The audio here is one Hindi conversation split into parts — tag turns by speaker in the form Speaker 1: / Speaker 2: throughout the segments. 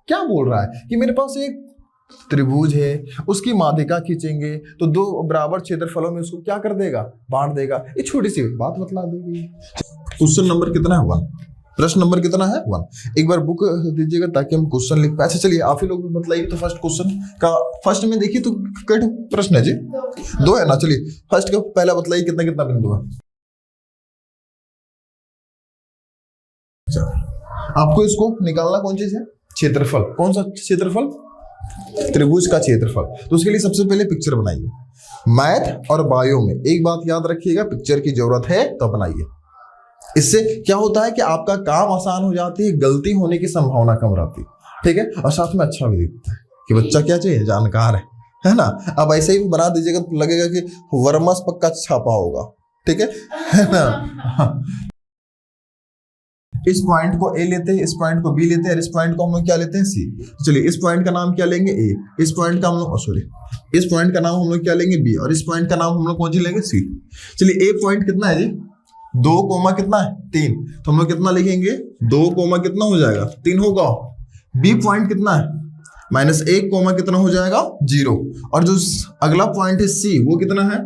Speaker 1: क्या बोल रहा है कि मेरे पास एक त्रिभुज है, उसकी माध्यिका खींचेंगे तो दो बराबर क्षेत्रफलों में उसको क्या कर देगा, बांट देगा। ये छोटी सी बात बतला देगी। क्वेश्चन नंबर कितना है 1, प्रश्न नंबर कितना है 1। एक बार बुक दीजिएगा ताकि हम क्वेश्चन लिख पाए। अच्छा चलिए आप ही लोग बताइए तो फर्स्ट क्वेश्चन का, फर्स्ट में देखिए तो कई प्रश्न है जी, 2 है ना। चलिए फर्स्ट का पहला बताइए कितना कितना बिंदु है। आपको इसको निकालना कौन चीज है, क्षेत्रफल। कौन सा क्षेत्रफल, त्रिभुज का क्षेत्रफल। तो उसके लिए सबसे पहले पिक्चर बनाइए। मैथ और बायो में एक बात याद रखिएगा, पिक्चर की जरूरत है तो बनाइए। इससे क्या होता है कि आपका काम आसान हो जाती है, गलती होने की संभावना कम रहती है, ठीक है। और साथ में अच्छा भी दिखता है कि बच्चा क्या चाहिए, जानकार है ना। अब ऐसे ही बना दीजिएगा तो लगेगा कि वर्मस पक्का छापा होगा, ठीक है ना। इस पॉइंट को ए लेते हैं, इस पॉइंट को बी लेते हैं, इस पॉइंट को हम लोग क्या लेते हैं सी। चलिए इस पॉइंट का नाम क्या लेंगे ए, इस पॉइंट का हम लोग इस पॉइंट का नाम हम लोग क्या लेंगे बी, और इस पॉइंट का नाम हम लोग कौन सी लेंगे सी। चलिए ए पॉइंट कितना है जी, 2 कोमा कितना है 3, तो हम लोग कितना लिखेंगे 2 कोमा कितना हो जाएगा 3 होगा। बी पॉइंट कितना है -1 कोमा कितना हो जाएगा 0, और जो अगला पॉइंट है सी वो कितना है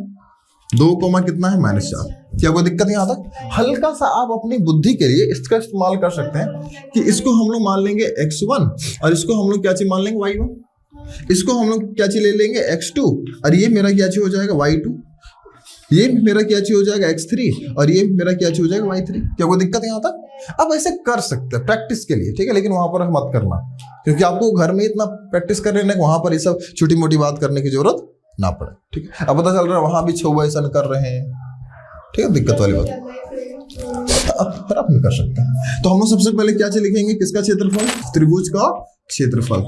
Speaker 1: 2 कोमा कितना है -4। क्या कोई दिक्कत यहाँ तक। हल्का सा आप अपनी बुद्धि के लिए इसका इस्तेमाल कर सकते हैं कि इसको हम लोग मान लेंगे x1 और इसको हम लोग क्या चीज मान लेंगे y1, इसको हम लोग क्या चीज ले लेंगे x2 और ये मेरा क्या चीज हो जाएगा y2, ये मेरा क्या चीज हो जाएगा x3 और ये मेरा क्या चीज हो जाएगा y3। क्या कोई दिक्कत यहाँ तक। अब ऐसे कर सकते हैं प्रैक्टिस के लिए, ठीक है, लेकिन वहां पर मत करना क्योंकि आपको घर में इतना प्रैक्टिस कर लेना, वहां पर ये सब छोटी मोटी बात करने की जरूरत ना पड़े, ठीक है। अब पता चल रहा है वहां भी छुआ ऐसा कर रहे हैं, ठीक है, दिक्कत वाली बात फिर आप नहीं कर सकते। तो हम लोग सबसे पहले क्या चीज लिखेंगे, किसका क्षेत्रफल, त्रिभुज का क्षेत्रफल।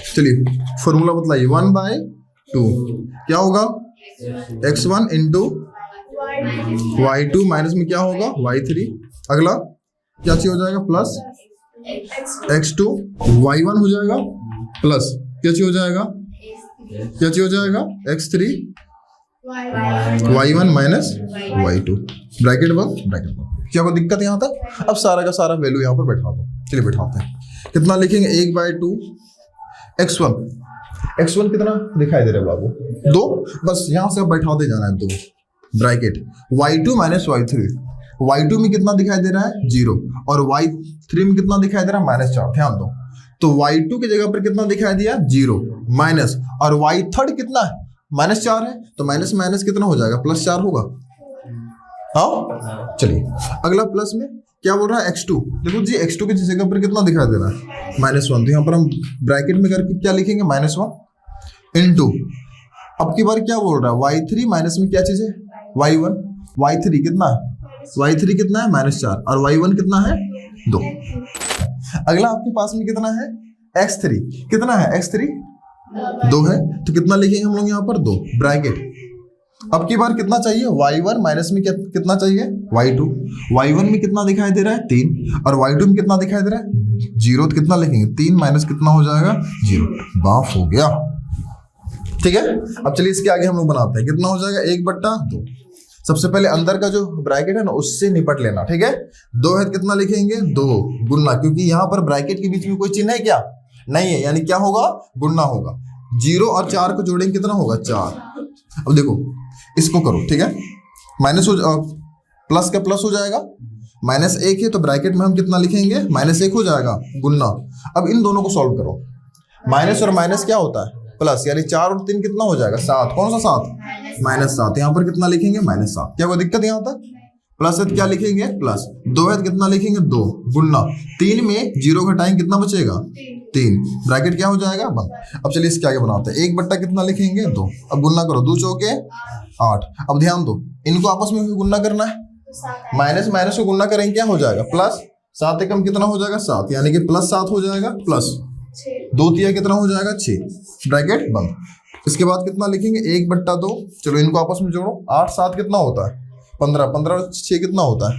Speaker 1: चलिए फॉर्मूला बताइए, 1/2 क्या होगा x1 इंटू y2 माइनस में क्या होगा y3, अगला क्या चीज हो जाएगा प्लस x2 y1 हो जाएगा प्लस क्या चीज हो जाएगा, क्या चीज हो जाएगा x3 y1 minus y2, bracket बंद। क्या कोई दिक्कत यहाँ तक। अब सारा का सारा वैल्यू यहाँ पर बैठा दो। चलिए बैठाते हैं, कितना लिखेंगे 1/2 x1 कितना दिखाई दे रहा है बाबू 2, बस यहाँ से अब बैठाते जाना है 2 bracket y2 minus y3, y2 में कितना दिखाई दे रहा है 0 और y3 में कितना दिखाई दे रहा है -4। ध्यान दो तो y2 की जगह पर कितना दिखाई दिया 0 माइनस, और y3 कितना है -4 है, तो माइनस माइनस कितना हो जाएगा +4 होगा। हाँ चलिए अगला प्लस में क्या बोल रहा है x2, देखो जी x2 की जगह पर कितना दिखाई दे रहा है -1, तो यहाँ पर हम ब्रैकेट में करके क्या लिखेंगे -1 इंटू, अब की बार क्या बोल रहा है y3 माइनस में क्या चीज है y1, y3 कितना है -4 और y1 कितना है 2। अगला आपके पास में कितना है x3, कितना है x3 2 है, तो कितना लिखेंगे हम लोग यहाँ पर 2 ब्रैकेट। अब की बार कितना चाहिए y1 माइनस में कितना चाहिए y2, y1 में कितना दिखाई दे रहा है 3 और y2 में कितना दिखाई दे रहा है 0, तो कितना लिखेंगे 3 माइनस कितना हो जाएगा 0, बाफ हो गया, ठीक है। अब चलिए इसके आगे हम लोग बनाते हैं, कितना हो जाएगा 1/2। सबसे पहले अंदर का जो ब्रैकेट है ना उससे निपट लेना, ठीक है। 2 है कितना लिखेंगे 2 गुना, क्योंकि यहाँ पर ब्रैकेट के बीच में कोई चिन्ह है क्या नहीं है, यानी क्या होगा गुना होगा। 0 और 4 को जोड़ेंगे कितना होगा 4। अब देखो इसको करो, ठीक है, माइनस हो प्लस का प्लस हो जाएगा, -1 है तो ब्रैकेट में हम कितना लिखेंगे -1 हो जाएगा गुना। अब इन दोनों को सॉल्व करो, माइनस और माइनस क्या होता है प्लस, यानी 4 और 3 कितना हो जाएगा 7, कौन सा 7 -7, यहाँ पर कितना लिखेंगे -7। क्या कोई दिक्कत यहाँ तक, प्लस है तो क्या लिखेंगे प्लस, 2 है तो कितना लिखेंगे 2 गुना, 3 में 0 घटाएंगे कितना बचेगा 3, ब्रैकेट क्या हो जाएगा बंद। अब चलिए इसके आगे बनाते हैं, 1 बट्टा कितना लिखेंगे 2, अब गुना करो 2 चौके 8। अब ध्यान दो इनको आपस में गुना करना है, माइनस माइनस को गुना करेंगे क्या हो जाएगा प्लस, 7 एकम कितना हो जाएगा 7, यानी कि +7 हो जाएगा प्लस 2 तिया कितना हो जाएगा 6, ब्रैकेट बंद। इसके बाद कितना लिखेंगे 1/2, चलो इनको आपस में जोड़ो, 8 7 कितना होता है 15, 15 6 कितना होता है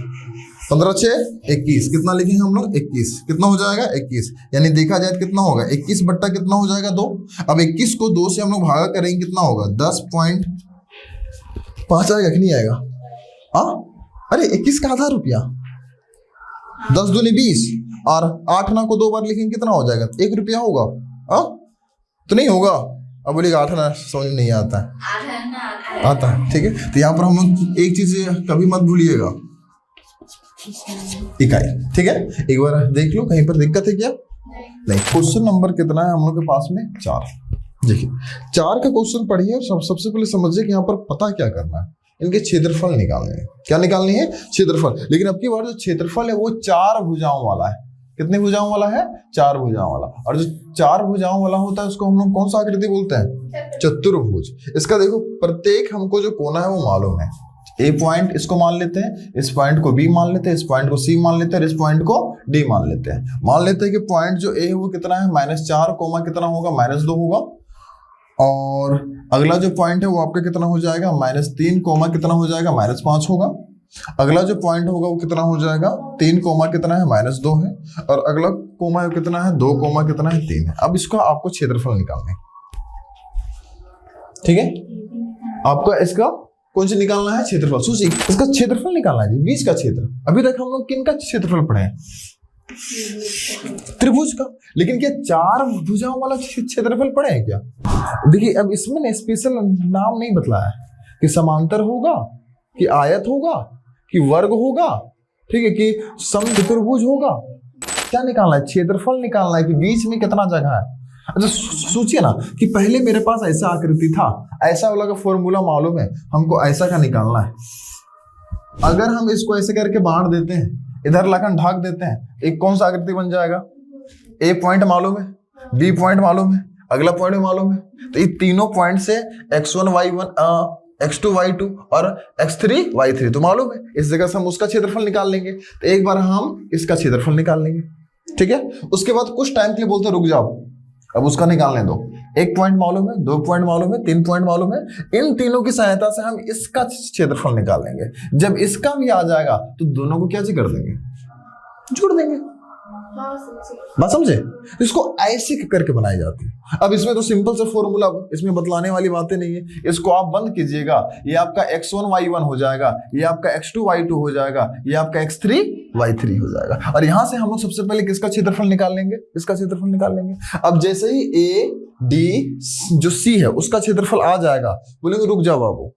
Speaker 1: 15 6 21, कितना लिखेंगे हम लोग 21, कितना हो जाएगा 21, यानी देखा जाए कितना होगा 21 बट्टा कितना हो जाएगा 2। अब 21 को 2 से हम लोग भागा करेंगे कितना होगा 10.5 आएगा कि नहीं आएगा, हाँ अरे 21 का आधा रुपया 10 दूनी 20 और 8 ना को 2 बार लिखेंगे कितना हो जाएगा, 1 रुपया होगा। हाँ तो नहीं होगा। अब बोलिएगा 8 ना समझ में नहीं आता है, आता है, ठीक है। तो यहाँ पर हम लोग एक चीज कभी मत भूलिएगा, इकाई, ठीक है। एक बार देख लो कहीं पर दिक्कत है क्या, नहीं। क्वेश्चन नंबर कितना है हम लोग के पास में, 4। देखिए 4 का क्वेश्चन पढ़िए और सबसे पहले समझिए कि यहाँ पर पता क्या करना है, इनके क्षेत्रफल निकालने हैं। क्या निकालनी है, क्षेत्रफल। लेकिन अब की बार जो क्षेत्रफल है वो 4 भुजाओं वाला है। कितने भुजाओं वाला है, 4 भुजाओं वाला। और जो 4 भुजाओं वाला होता है उसको हम लोग कौन सा आकृति बोलते हैं, चतुर्भुज। इसका देखो प्रत्येक हमको जो कोना है वो मालूम है। ए पॉइंट इसको मान लेते हैं, इस पॉइंट को बी मान लेते हैं, इस पॉइंट को सी मान लेते हैं, इस पॉइंट को डी मान लेते हैं। मान लेते हैं कि पॉइंट जो ए है वो कितना है, -4 कोमा कितना होगा, -2 होगा। और अगला जो पॉइंट है वो आपका कितना हो जाएगा, -3 कोमा कितना हो जाएगा, -5 होगा। अगला जो पॉइंट होगा वो कितना हो जाएगा, 3 कोमा कितना है, -2 है। और अगला कोमा कितना है, 2 कोमा कितना है, 3 है। अब इसका आपको क्षेत्रफल निकालना है, ठीक है। आपको इसका कौन सा निकालना है, क्षेत्रफल। सोचिए इसका क्षेत्रफल निकालना है, बीच का क्षेत्र। अभी तक हम लोग किन का क्षेत्रफल पढ़े हैं, त्रिभुज का। लेकिन क्या 4 भुजाओं वाला क्षेत्रफल पढ़े हैं क्या। देखिए अब इसमें स्पेशल नाम नहीं बतलाया है कि समांतर होगा, कि आयत होगा, कि वर्ग होगा, ठीक है, कि समचतुर्भुज होगा। क्या निकालना है, क्षेत्रफल निकालना है कि बीच में कितना जगह है। अच्छा सोचिए ना कि पहले मेरे पास ऐसा आकृति था, ऐसा वाला का फॉर्मूला मालूम है, हमको ऐसा का निकालना है। अगर हम इसको ऐसे करके बांट देते हैं, इधर लाकर ढाक देते हैं, एक कौन सा आकृति बन जाएगा, ए पॉइंट मालूम है, बी पॉइंट मालूम है, अगला पॉइंट मालूम है। तो ये तीनों पॉइंट से x1 y1 x2 y2 और x3 y3 तो मालूम है। इस जगह से हम उसका क्षेत्रफल निकाल लेंगे। तो एक बार हम इसका क्षेत्रफल निकाल लेंगे, ठीक है। उसके बाद कुछ टाइम के लिए बोलते रुक जाओ, अब उसका निकालने दो। 1 पॉइंट मालूम है, 2 पॉइंट मालूम है, 3 पॉइंट मालूम है। इन तीनों की सहायता से हम इसका क्षेत्रफल निकालेंगे। जब इसका भी आ जाएगा तो दोनों को क्या कर देंगे, जोड़ देंगे। बात समझे, इसको ऐसे करके बनाई जाती है। अब इसमें तो सिंपल से फॉर्मूला, इसमें बतलाने वाली बातें नहीं है। इसको आप बंद कीजिएगा, ये आपका x1 y1 हो जाएगा, ये आपका x2 y2 हो जाएगा, ये आपका x3 y3 हो जाएगा। और यहां से हम लोग सबसे पहले किसका क्षेत्रफल निकाल लेंगे, इसका क्षेत्रफल निकाल लेंगे। अब जैसे ही a d जो c है उसका क्षेत्रफल आ जाएगा, बोलेंगे रुक जाओ बाबू,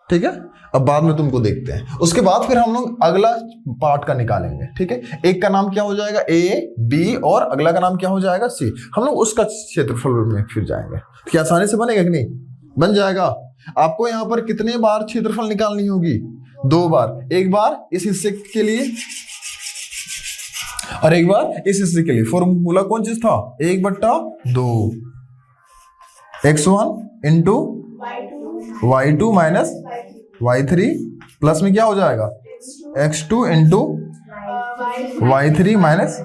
Speaker 1: ठीक है, अब बाद में तुमको देखते हैं। उसके बाद फिर हम लोग अगला पार्ट का निकालेंगे, ठीक है। एक का नाम क्या हो जाएगा, ए बी, और अगला का नाम क्या हो जाएगा, सी। हम लोग उसका क्षेत्रफल में फिर जाएंगे। क्या आसानी से बनेगा कि नहीं, बन जाएगा। आपको यहाँ पर कितने बार क्षेत्रफल निकालनी होगी, 2 बार। एक बार इस हिस्से के लिए और एक बार इस हिस्से के लिए। फॉर्मूला कौन चीज था, 1/2 x1 into y2 minus y3 plus में क्या हो जाएगा, x2 into y3 minus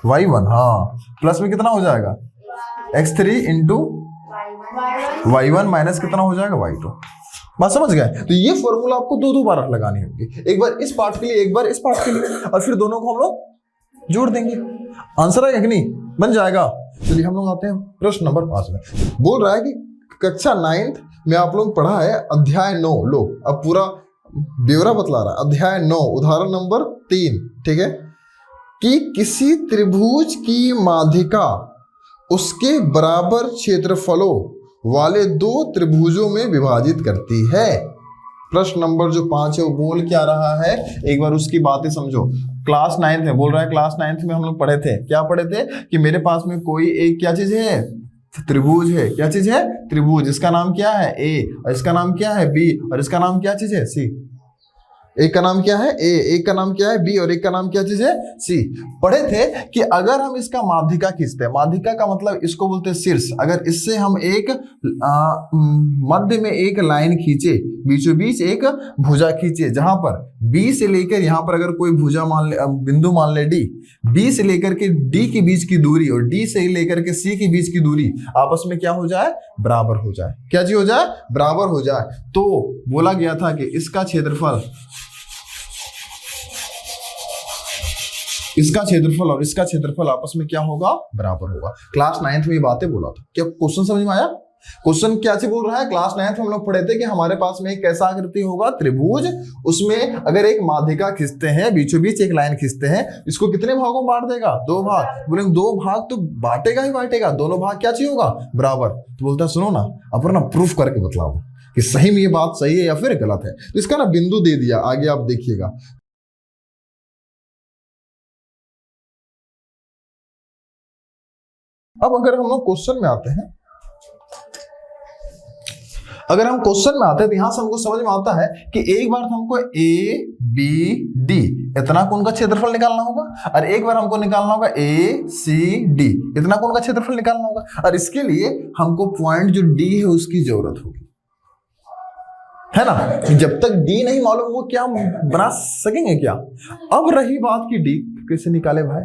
Speaker 1: y1। हाँ, प्लस में कितना हो जाएगा, x3 इंटू y1 माइनस कितना हो जाएगा, y2। बात समझ गए। तो ये फॉर्मूला आपको 2 बार लगानी होगी, एक बार इस पार्ट के लिए, एक बार इस पार्ट के लिए, और फिर दोनों को हम लोग जोड़ देंगे। आंसर आएगा कि नहीं, बन जाएगा। चलिए हम लोग आते हैं प्रश्न नंबर 5 में। बोल रहा है कि कक्षा 9th में आप लोग पढ़ा है अध्याय 9। लो अब पूरा ब्यौरा बतला रहा है। अध्याय 9 उदाहरण नंबर 3, ठीक है, कि किसी त्रिभुज की माध्यिका उसके बराबर क्षेत्रफलों वाले 2 त्रिभुजों में विभाजित करती है। प्रश्न नंबर जो 5 है वो बोल क्या रहा है, एक बार उसकी बातें समझो। क्लास 9th में बोल रहा है, क्लास 9th में हम लोग पढ़े थे, क्या पढ़े थे, कि मेरे पास में कोई एक क्या चीज है, त्रिभुज है। क्या चीज है, त्रिभुज। इसका नाम क्या है, ए, और इसका नाम क्या है, बी, और इसका नाम क्या चीज है, सी। एक का नाम क्या है, ए, एक का नाम क्या है, बी, और एक का नाम क्या चीज है, सी। पढ़े थे कि अगर हम इसका माध्यिका खींचते हैं, माध्यिका का मतलब इसको बोलते हैं शीर्ष। अगर इससे हम एक मध्य में एक लाइन खींचे, बीचों बीच एक भुजा खींचे, जहां पर बी से लेकर यहां पर अगर कोई भुजा मान ले, बिंदु मान ले डी, बी से लेकर के डी के बीच की दूरी और डी से लेकर के सी के बीच की दूरी आपस में क्या हो जाए, बराबर हो जाए। क्या चीज हो जाए, बराबर हो जाए। तो बोला गया था कि इसका क्षेत्रफल और इसका क्षेत्रफल आपस में क्या होगा, बराबर होगा। क्लास 9th में ये बातें बोला था। क्या क्वेश्चन समझ में आया, क्वेश्चन क्या चीज बोल रहा है, क्लास 9th में हम लोग पढ़े थे कि हमारे पास में एक कैसा आकृति होगा, त्रिभुज, उसमें अगर एक माध्यिका खींचते हैं, बीचों बीच एक लाइन खींचते हैं, इसको कितने भागों में बांट देगा, 2 भाग। बोले 2 भाग तो बांटेगा ही बांटेगा, दोनों भाग क्या चाहिए होगा, बराबर। तो बोलता है सुनो ना, अब ना प्रूफ करके बतलाओ कि सही में ये बात सही है या फिर गलत है। तो इसका ना बिंदु दे दिया, आगे आप देखिएगा। अब अगर हम लोग क्वेश्चन में आते हैं, अगर हम क्वेश्चन में आते हैं तो यहां से हमको समझ में आता है कि एक बार तो हमको ए बी डी इतना कोण का क्षेत्रफल निकालना होगा, और एक बार हमको निकालना होगा ए सी डी इतना कोण का क्षेत्रफल निकालना होगा, और इसके लिए हमको पॉइंट जो डी है उसकी जरूरत होगी, है ना। जब तक डी नहीं मालूम वो क्या बना सकेंगे क्या। अब रही बात कि डी कैसे निकाले भाई,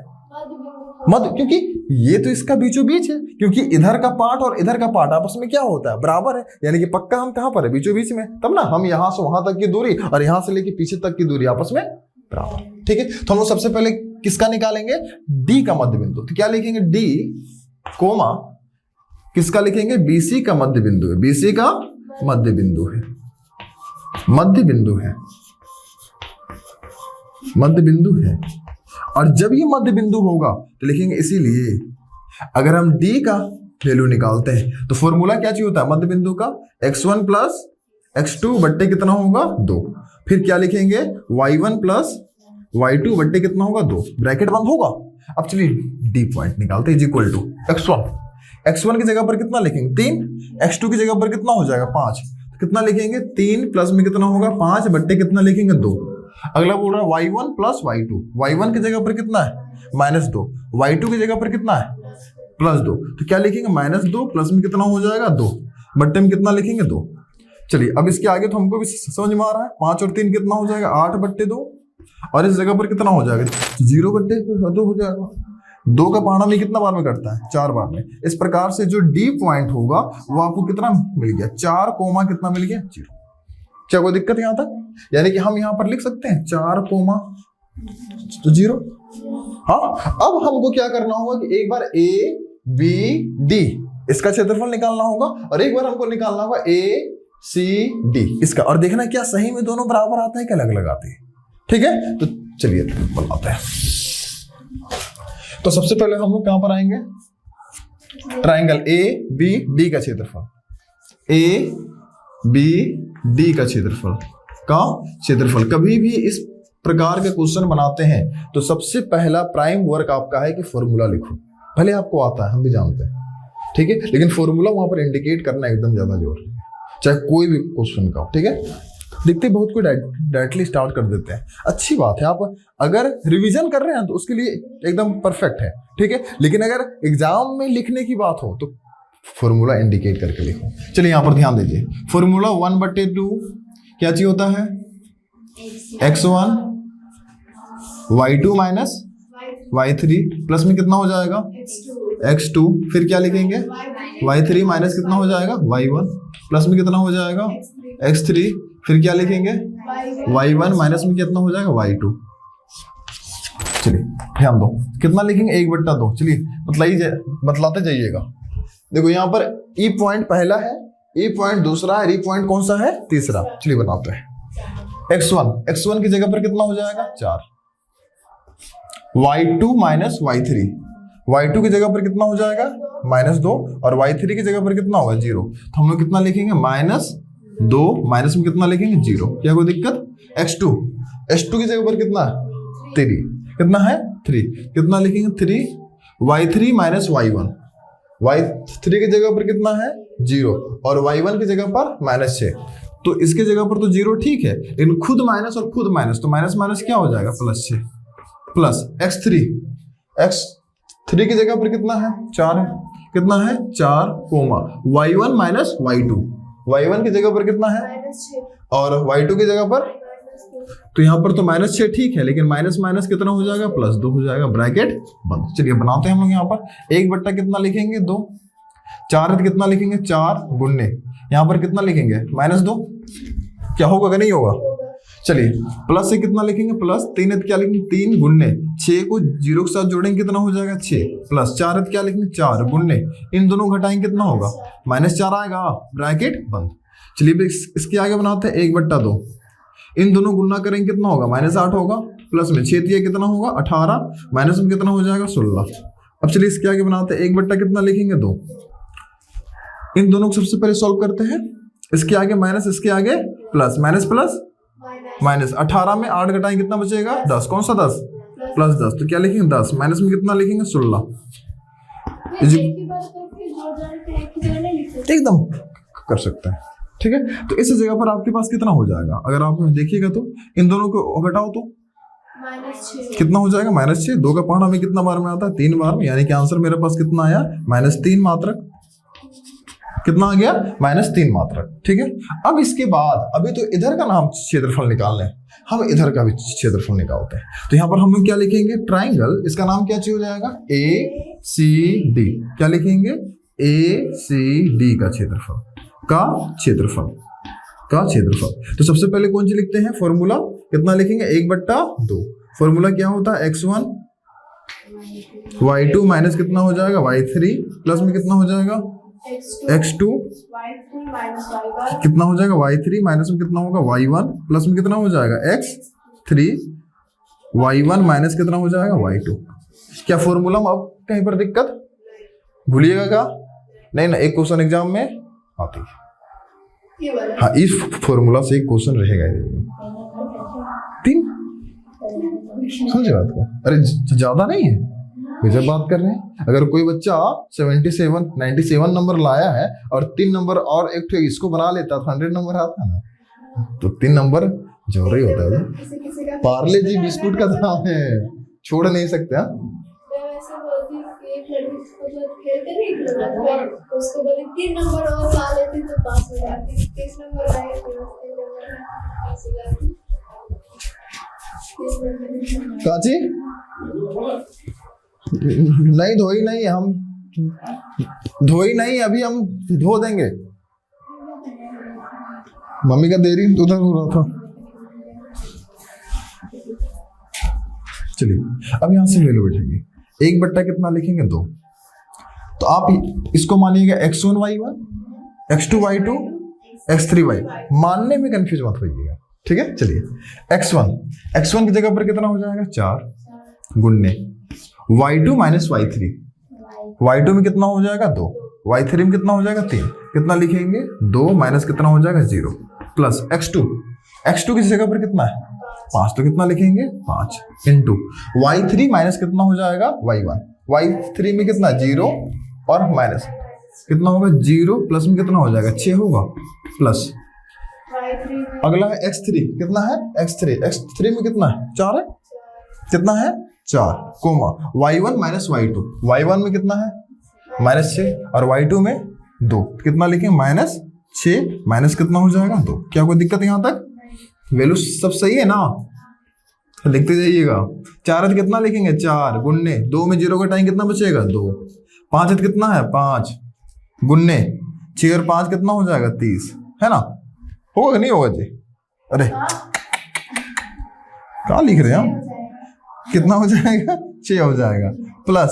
Speaker 1: मध्य, क्योंकि ये तो इसका बीचों बीच है, क्योंकि इधर का पार्ट और इधर का पार्ट आपस में क्या होता है, बराबर है, यानी कि पक्का हम कहां पर है, बीचों बीच में, तब ना हम यहां से वहां तक की दूरी और यहां से लेके पीछे तक की दूरी आपस में बराबर, ठीक है। तो हम लोग सबसे पहले किसका निकालेंगे, डी का मध्य बिंदु। तो क्या लिखेंगे, डी कोमा किसका लिखेंगे, बीसी का मध्य बिंदु है, बीसी का मध्य बिंदु है, मध्य बिंदु है, मध्य बिंदु है। और जब ये मध्य बिंदु होगा तो लिखेंगे, इसीलिए अगर हम d का वैल्यू निकालते हैं तो फॉर्मूला क्या चाहिए होता है मध्य बिंदु का, x1 प्लस x2 बट्टे कितना होगा 2, फिर क्या लिखेंगे y1 प्लस y2 बट्टे कितना होगा 2, ब्रैकेट बंद होगा। अब चलिए d पॉइंट निकालते हैं, इज इक्वल टू x1 की जगह पर कितना लिखेंगे 3, x2 की जगह पर कितना हो जाएगा 5, कितना लिखेंगे 3 प्लस में कितना होगा 5 बट्टे कितना लिखेंगे 2। अगला बोल रहा है y1 प्लस y2, y1 की जगह पर कितना है -2, y2 की जगह पर कितना है +2, तो क्या लिखेंगे -2 प्लस में कितना हो जाएगा 2 बट्टे में कितना लिखेंगे 2। चलिए अब इसके आगे तो हमको भी समझ में आ रहा है, 5 और 3 कितना हो जाएगा 8 बट्टे 2, और इस जगह पर कितना हो जाएगा 0 बट्टे 2 हो जाएगा। 2 का पहाड़ा में कितना बार में कटता है 4 बार में। इस प्रकार से जो डी पॉइंट होगा वो आपको कितना मिल गया 4 कोमा कितना मिल गया 0। क्या कोई दिक्कत यहां तक, यानी कि हम यहां पर लिख सकते हैं 4 कोमा तो 0। हाँ, अब हमको क्या करना होगा कि एक बार ए बी डी इसका क्षेत्रफल निकालना होगा, और एक बार हमको निकालना होगा ए सी डी इसका, और देखना क्या सही में दोनों बराबर आता है क्या अलग अलग आते हैं, ठीक है। तो चलिए बनाते हैं। तो सबसे पहले हम लोग कहां पर आएंगे, ट्राइंगल ए बी डी का क्षेत्रफल, ए बी डी का क्षेत्रफल कभी भी इस प्रकार के क्वेश्चन बनाते हैं तो सबसे पहला प्राइम वर्क आपका है कि फॉर्मूला लिखो। भले आपको आता है, हम भी जानते हैं, ठीक है, लेकिन फॉर्मूला वहां पर इंडिकेट करना एकदम ज्यादा जरूरी है, चाहे कोई भी क्वेश्चन का हो, ठीक है। देखते बहुत कोई डायरेक्टली स्टार्ट कर देते हैं, अच्छी बात है, आप अगर रिवीजन कर रहे हैं तो उसके लिए एकदम परफेक्ट है, ठीक है, लेकिन अगर एग्जाम में लिखने की बात हो तो फॉर्मूला इंडिकेट करके लिखो। चलिए यहां पर ध्यान दीजिए, फॉर्मूला 1/2 क्या चाहिए होता है x1 y2 minus y3 plus में कितना हो जाएगा x2, फिर क्या लिखेंगे y3 माइनस कितना हो जाएगा y1 प्लस में कितना हो जाएगा x3, फिर क्या लिखेंगे y1 माइनस में कितना हो जाएगा y2। चलिए ध्यान दो, कितना लिखेंगे 1/2। चलिए बतलाते जाइएगा। देखो यहाँ पर ई पॉइंट पहला है, ई पॉइंट दूसरा है, ई पॉइंट कौन सा है तीसरा। चलिए बताते हैं। x1 की जगह पर कितना हो जाएगा 4, y2 माइनस y3, y2 की जगह पर कितना हो जाएगा -2, और y3 की जगह पर कितना होगा 0। तो हम लोग कितना लिखेंगे -2 माइनस में कितना लिखेंगे 0। क्या कोई दिक्कत। x2 की जगह पर कितना है 3, कितना है 3, कितना लिखेंगे 3, y3 माइनस y1, y3 की जगह पर कितना है 0, और y1 की जगह पर -6। तो इसके जगह पर तो 0 ठीक है, लेकिन खुद माइनस और खुद माइनस, तो माइनस माइनस क्या हो जाएगा +6, प्लस x3 की जगह पर कितना है 4 है, कितना है 4 coma y1 minus y2, y1 की जगह पर कितना है और y2 की जगह पर, तो यहाँ पर तो -6 ठीक है, लेकिन माइनस माइनस कितना हो जाएगा +2 हो जाएगा, ब्रैकेट बंद। चलिए बनाते हैं हम लोग यहाँ पर 1 कितना लिखेंगे 2, 4 है तो कितना लिखेंगे 4 गुन्ने, यहाँ पर कितना लिखेंगे -2, क्या होगा कि नहीं होगा। चलिए प्लस से कितना लिखेंगे, प्लस 3 है तो क्या लिखेंगे 3 गुन्ने 6 को 0 के साथ जोड़ेंगे कितना हो जाएगा 6, प्लस 4 है तो क्या लिखेंगे 4 गुन्ने, इन दोनों घटाएंगे कितना होगा -4 आएगा, ब्रैकेट बंद। चलिए इसके आगे बनाते हैं 1/2, इन दोनों गुना करेंगे कितना होगा -8 होगा, प्लस में 6 दिया कितना होगा 18, माइनस में कितना हो जाएगा 16। अब चलिए इसके आगे बनाते हैं 1/2 कितना लिखेंगे 2, इन दोनों को सबसे पहले सॉल्व करते हैं, इसके आगे माइनस इसके आगे प्लस, माइनस प्लस माइनस, 18 में 8 घटाएंगे कितना बचेगा 10, कौन सा 10 प्लस 10, तो क्या लिखेंगे 10, माइनस में कितना लिखेंगे 16, एकदम कर सकते हैं, ठीक है। तो इस जगह पर आपके पास कितना हो जाएगा, अगर आप देखिएगा तो इन दोनों को घटाओ तो कितना हो जाएगा -6, 2 का पहाड़ा में कितना बार में आता है 3 बार में, यानी कि आंसर मेरे पास कितना आया -3 मात्रक, कितना आ गया -3 मात्रक, ठीक है। अब इसके बाद अभी तो इधर का नाम क्षेत्रफल निकालना है, हम इधर का भी क्षेत्रफल निकालते हैं, तो यहाँ पर हम क्या लिखेंगे ट्राइंगल, इसका नाम क्या चाहिए हो जाएगा ACD, क्या लिखेंगे ACD का क्षेत्रफल, तो सबसे पहले कौन सी लिखते हैं फॉर्मूला, कितना लिखेंगे 1/2, फॉर्मूला क्या होता है x1 y2 माइनस कितना हो जाएगा y3, प्लस में कितना हो जाएगा x2 कितना हो जाएगा y3, माइनस में कितना होगा y1, प्लस में कितना हो जाएगा x3, y1 माइनस कितना हो जाएगा y2। क्या फॉर्मूला में अब कहीं पर दिक्कत भूलिएगा क्या, नहीं ना, एक क्वेश्चन एग्जाम में आती है, हाँ इस फॉर्मूला से एक क्वेश्चन रहेगा 3, समझे बात को, अरे ज्यादा नहीं है, जब बात कर रहे हैं अगर कोई बच्चा 97 नंबर लाया है और 3 नंबर और एक इसको बना लेता तो 100 नंबर आता ना, तो 3 नंबर जोर ही होता है, पार्ले जी बिस्कुट का दाम है, छोड़ नहीं सकते।
Speaker 2: उसको बोले 3 नंबर और ला लेती तो पास हो जाती, 30 नंबर आए तो पास हो जाती।
Speaker 1: काची नहीं धोई नहीं, हम धोई नहीं, अभी हम धो देंगे, मम्मी का देरी उधर हो रहा था। चलिए अब यहां से वैल्यू बैठेंगे, 1/2 कितना लिखेंगे 2, तो आप इसको मानिएगा x1 y1, x2 y2, x3 y, मानने में कंफ्यूज मत होइएगा, ठीक है। चलिए x1 की जगह पर कितना हो जाएगा 4 गुन्ने y2 माइनस y3, y2 में कितना हो जाएगा 2, y3 में कितना हो जाएगा 3, कितना लिखेंगे 2 माइनस कितना हो जाएगा 0, प्लस x2 की जगह पर कितना है 5, तो कितना लिखेंगे 5 इंटू y3 माइनस कितना हो जाएगा y3 में कितना 0 और माइनस कितना होगा 0, प्लस में कितना हो जाएगा 6 होगा, प्लस अगला है x3, कितना है x3 में कितना है 4 है, कितना है 4 coma y1 minus y2, y1 में कितना है -6 और y2 में 2, कितना लिखेंगे -6 माइनस कितना हो जाएगा 2। क्या कोई दिक्कत यहाँ तक, वैल्यू सब सही है ना, लिखते जाइएगा। 4 है कितना लिखेंगे 4 गुन्ने 2 में 0 घटाएंगे कितना बचेगा 2, 5 है कितना है 5 गुन्ने 6 और 5 कितना हो जाएगा 30, है ना, होगा नहीं होगा जी, अरे क्या लिख रहे हैं हम, कितना हो जाएगा 6 हो जाएगा, प्लस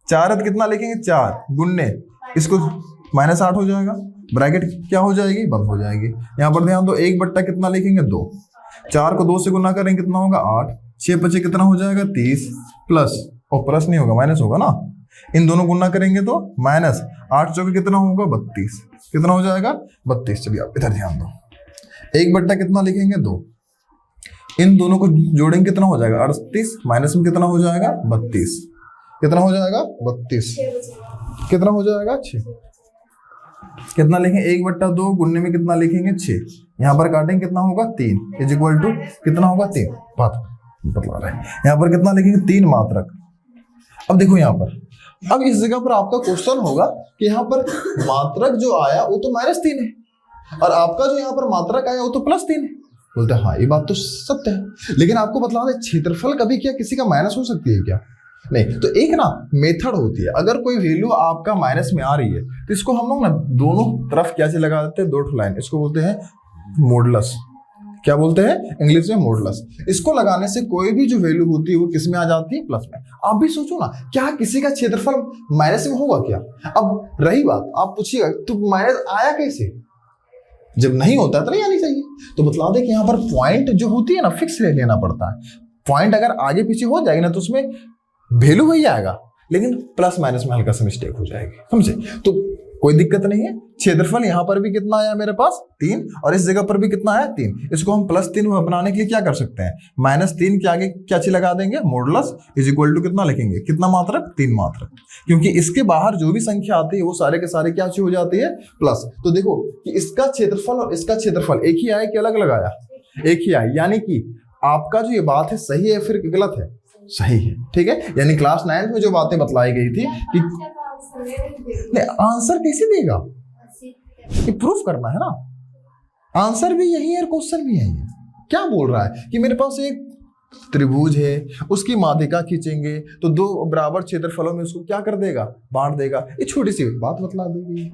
Speaker 1: 4 है कितना लिखेंगे 4 गुन्ने, इसको -8 हो जाएगा, ब्रैकेट क्या हो जाएगी बंद हो जाएगी। यहाँ पर ध्यान दो 1/2 कितना लिखेंगे 2, 4 को 2 से गुना करेंगे कितना होगा 8, 6 बचे कितना हो जाएगा 30, प्लस और प्लस नहीं होगा माइनस होगा ना, इन दोनों गुना करेंगे तो -8 चौके कितना होगा 32, कितना हो जाएगा 32। चलिए आप इधर ध्यान दो 1/2 कितना लिखेंगे 2, इन दोनों को जोड़ेंगे कितना हो जाएगा 38, माइनस में कितना हो जाएगा 32, कितना हो जाएगा 32, कितना हो जाएगा 6, कितना लिखेंगे 1/2 गुन्ने में कितना लिखेंगे 6, यहाँ पर काटेंगे कितना होगा 3 इज इक्वल टू कितना होगा 3, बात बतला रहा है, यहाँ पर कितना लिखेंगे 3 मात्रक। अब देखो यहाँ पर, अब इस जगह पर आपका क्वेश्चन होगा कि यहाँ पर मात्रक जो आया वो तो -3 है और आपका जो यहाँ पर मात्रक आया वो तो +3 है, बोलते हैं हाँ ये बात तो सत्य है, लेकिन आपको बतला दें क्षेत्रफल कभी क्या किसी का माइनस हो सकती है क्या, नहीं। तो एक ना मेथड होती है, अगर कोई वैल्यू आपका माइनस में आ रही है तो इसको हम लोग ना दोनों तरफ कैसे लगा देते हैं 2 लाइन, इसको बोलते हैं मॉडुलस, क्या बोलते हैं इंग्लिश में मॉडुलस। इसको लगाने से कोई भी जो वैल्यू होती है वो किस में आ जाती है, प्लस में। आप भी सोचो ना, क्या किसी का क्षेत्रफल माइनस में होगा क्या? अब रही बात, आप पूछिएगा तो माइनस आया कैसे? जब नहीं होता है तो नहीं आनी चाहिए। तो बतला दे कि यहाँ पर पॉइंट जो होती है ना फिक्स ले लेना पड़ता है। पॉइंट अगर आगे पीछे हो जाएगी ना तो उसमें वैल्यू वही आएगा, लेकिन प्लस माइनस में हल्का सा मिस्टेक हो जाएगी, समझे? तो कोई दिक्कत नहीं है। क्षेत्रफल यहाँ पर भी कितना आया मेरे पास 3, और इस जगह पर भी कितना आया 3। इसको हम +3 बनाने के लिए क्या कर सकते हैं, -3 के आगे क्या चीज लगा देंगे, मॉडुलस इज इक्वल टू कितना लिखेंगे, कितना मात्रक, 3 मात्रक। क्योंकि इसके बाहर जो भी संख्या आती है वो सारे के सारे क्या हो जाती है, प्लस। तो देखो कि इसका क्षेत्रफल और इसका क्षेत्रफल एक ही आया कि अलग अलग आया, एक ही आया। यानी कि आपका जो ये बात है सही है फिर गलत है, सही है, ठीक है। यानी क्लास 9th में जो बातें बतलाई गई थी कि नहीं, आंसर कैसे देगा, ये प्रूफ करना है ना। आंसर भी यही है और क्वेश्चन भी यही है। क्या बोल रहा है कि मेरे पास एक त्रिभुज है, उसकी माध्यिका खींचेंगे तो 2 बराबर क्षेत्रफलों में उसको क्या कर देगा, बांट देगा। ये छोटी सी बात बतला दी गई।